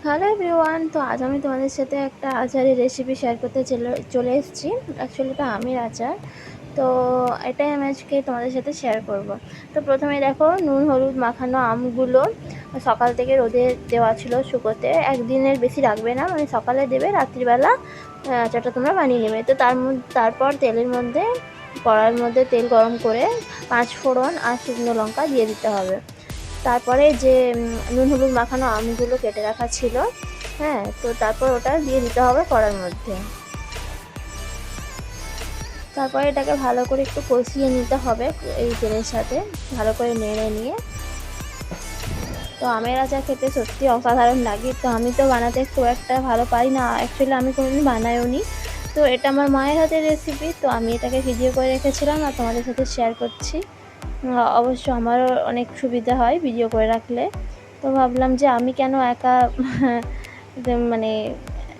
Hello everyone, তো আজ আমি তোমাদের সাথে একটা আচারের রেসিপি শেয়ার করতে চলে এসেছি। অ্যাকচুয়ালি এটা আমের আচার। তো এটাই আমি আজকে তোমাদের সাথে শেয়ার করব। তো প্রথমে দেখো, নুন হলুদ মাখানো আমগুলো সকাল থেকে রোদে দেওয়া ছিল শুকোতে। একদিনের বেশি রাখবে না, মানে সকালে দেবে, রাত্রিবেলা আচারটা তোমরা বানিয়ে নেবে। তো তারপর তেলের মধ্যে, কড়াইয়ের মধ্যে তেল গরম করে 5 ফোড়ন আর শুকনো লঙ্কা দিয়ে দিতে হবে। তারপরে যে নুন হলুদ মাখানো আমগুলো কেটে রাখা ছিল, হ্যাঁ, তো তারপর ওটা দিয়ে দিতে হবে কড়ার মধ্যে। তারপরে এটাকে ভালো করে একটু কষিয়ে নিতে হবে এই তেলের সাথে, ভালো করে নেড়ে নিয়ে। তো আমের আচার খেতে সত্যি অসাধারণ লাগে। তো আমি তো বানাতে খুব একটা ভালো পারি না, অ্যাকচুয়ালি আমি কোনোদিন বানাইও নি। তো এটা আমার মায়ের হাতের রেসিপি, তো আমি এটাকে ভিডিও করে রেখেছিলাম আর তোমাদের সাথে শেয়ার করছি। অবশ্য আমারও অনেক সুবিধা হয় ভিডিও করে রাখলে। তো ভাবলাম যে আমি কেন একা মানে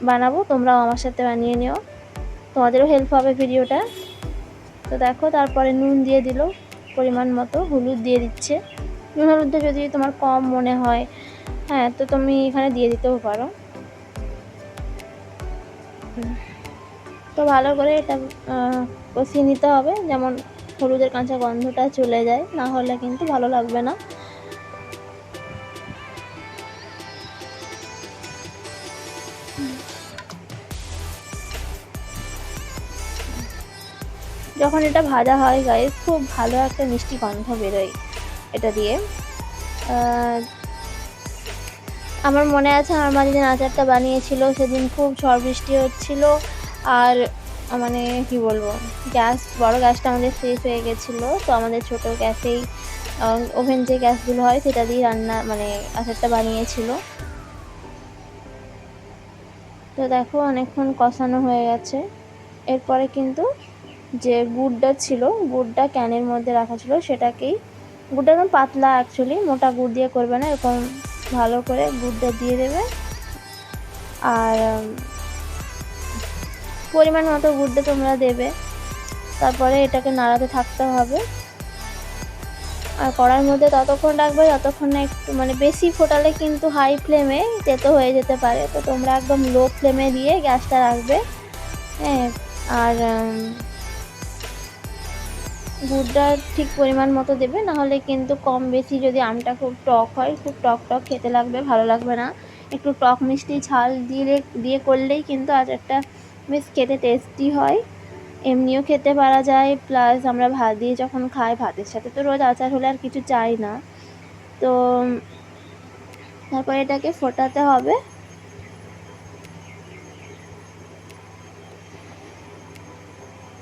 বানাবো, তোমরাও আমার সাথে বানিয়ে নিও, তোমাদেরও হেল্প হবে ভিডিওটা। তো দেখো, তারপরে নুন দিয়ে দিল পরিমাণ মতো, হলুদ দিয়ে দিচ্ছে। নুন হলুদটা যদি তোমার কম মনে হয়, হ্যাঁ, তো তুমি এখানে দিয়ে দিতেও পারো। তো ভালো করে এটা কষিয়ে নিতে হবে, যেমন হলুদের কাঁচা গন্ধটা চলে যায়, না হলে কিন্তু ভালো লাগবে না। যখন এটা ভাজা হয় গাইস, খুব ভালো একটা মিষ্টি গন্ধ বেরোয় এটা দিয়ে। আমার মনে আছে আমার মা যেদিন আচারটা বানিয়েছিল, সেদিন খুব ঝড় বৃষ্টি হচ্ছিল। আর মানে কি বলবো, বড় গ্যাসটা আমাদের শেষ হয়ে গেছিলো। তো আমাদের ছোট গ্যাসেই, ওভেন যে গ্যাসগুলো হয় সেটা দিয়ে রান্না, মানে আচারটা বানিয়েছিল। তো দেখো, অনেকক্ষণ কষানো হয়ে গেছে। এরপরে কিন্তু যে গুড়টা ছিল, গুড়টা ক্যানের মধ্যে রাখা ছিল, সেটাকেই, গুড়টা একদম পাতলা, অ্যাকচুয়ালি মোটা গুড় দিয়ে করবে না, এরকম ভালো করে গুড়টা দিয়ে দেবে। আর পরিমাণ মতো গুড়টা তোমরা দেবে। তারপরে এটাকে নাড়াতে থাকতে হবে। আর কড়াইয়ের মধ্যে ততক্ষণ রাখবে যতক্ষণ না একটু, মানে বেশি ফোটালে কিন্তু হাই ফ্লেমে তেতো হয়ে যেতে পারে। তো তোমরা একদম লো ফ্লেমে দিয়ে গ্যাসটা রাখবে, হ্যাঁ। আর গুড়টা ঠিক পরিমাণ মতো দেবে, নাহলে কিন্তু কম বেশি, যদি আমটা খুব টক হয়, খুব টক টক খেতে লাগবে, ভালো লাগবে না। একটু টক মিষ্টি ঝাল দিয়ে করলেই কিন্তু আচারটা বেশ খেতে টেস্টি হয়। এমনিও খেতে পারা যায়, প্লাস আমরা ভাত দিয়ে যখন খাই, ভাতের সাথে তো রোজ আচার হলে আর কিছু চাই না। তো তারপরে এটাকে ফোটাতে হবে।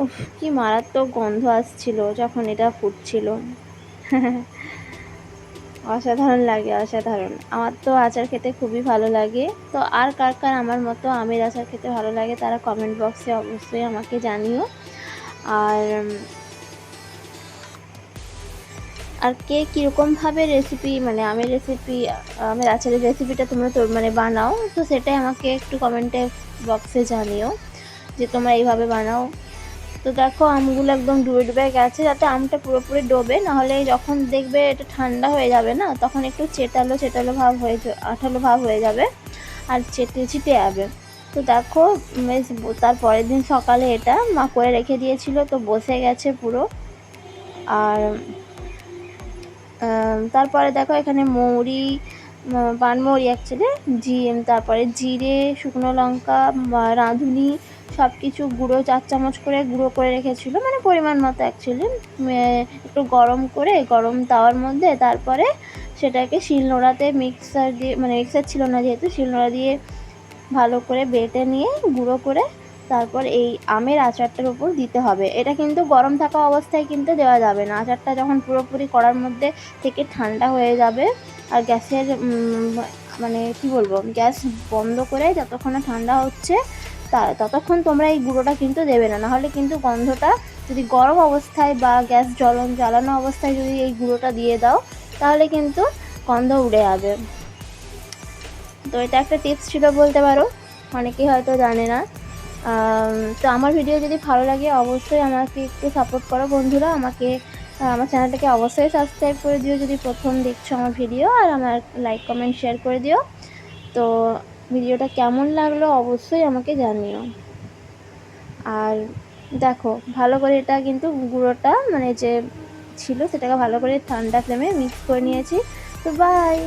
উফ, কি মারাত্মক গন্ধ আসছিল যখন এটা ফুটছিল। অসাধারণ লাগে, অসাধারণ। আমার তো আচার খেতে খুবই ভালো লাগে। তো আর কার কার আমার মতো আমের আচার খেতে ভালো লাগে, তারা কমেন্ট বক্সে অবশ্যই আমাকে জানিও। আর আর কে কীরকমভাবে রেসিপি, মানে আমের আচারের রেসিপিটা তোমরা তো মানে বানাও, তো সেটাই আমাকে একটু কমেন্টে বক্সে জানিও যে তোমরা এইভাবে বানাও। তো দেখো, আমগুলো একদম ডুবে ডুবে গেছে, যাতে আমটা পুরোপুরি ডোবে, নাহলে যখন দেখবে এটা ঠান্ডা হয়ে যাবে না, তখন একটু চেটালো ভাব আঠালো ভাব হয়ে যাবে আর ছিটে যাবে। তো দেখো, তার পরের দিন সকালে এটা মা করে রেখে দিয়েছিল, তো বসে গেছে পুরো। আর তারপরে দেখো, এখানে মৌরি, পানমৌরি অ্যাকচুয়ালি, তারপরে জিরে, শুকনো লঙ্কা, রাঁধুনি, সব কিছু গুঁড়ো 4 চামচ করে গুঁড়ো করে রেখেছিলো, মানে পরিমাণ মতো অ্যাকচুয়ালি। একটু গরম তাওয়ার মধ্যে, তারপরে সেটাকে শিলনোড়াতে মিক্সার দিয়ে, মানে মিক্সার ছিল না যেহেতু, শিলনোড়া দিয়ে ভালো করে বেটে নিয়ে গুঁড়ো করে তারপর এই আমের আচারটার উপর দিতে হবে। এটা কিন্তু গরম থাকা অবস্থায় কিন্তু দেওয়া যাবে না। আচারটা যখন পুরোপুরি কড়ার মধ্যে থেকে ঠান্ডা হয়ে যাবে, আর গ্যাসের মানে কি বলবো, গ্যাস বন্ধ করে যতক্ষণ না ঠান্ডা হচ্ছে, ততক্ষণ তোমরা এই গুঁড়োটা কিন্তু দেবে না, নাহলে কিন্তু গন্ধটা, যদি গরম অবস্থায় বা গ্যাস জ্বালানো অবস্থায় যদি এই গুঁড়োটা দিয়ে দাও, তাহলে কিন্তু গন্ধ উড়ে যাবে। তো এটা একটা টিপস ছিল বলতে পারো, অনেকেই হয়তো জানে না। তো আমার ভিডিও যদি ভালো লাগে, অবশ্যই আমাকে একটু সাপোর্ট করো বন্ধুরা। আমার চ্যানেলটাকে অবশ্যই সাবস্ক্রাইব করে দিও যদি প্রথম দেখছো আমার ভিডিও, আর আমার লাইক কমেন্ট শেয়ার করে দিও। তো ভিডিওটা কেমন লাগলো অবশ্যই আমাকে জানিও। আর দেখো ভালো করে এটা কিন্তু গুঁড়োটা মানে যে ছিল সেটাকে ভালো করে ঠান্ডা ফ্লেমে মিক্স করে নিয়েছি। তো বাই।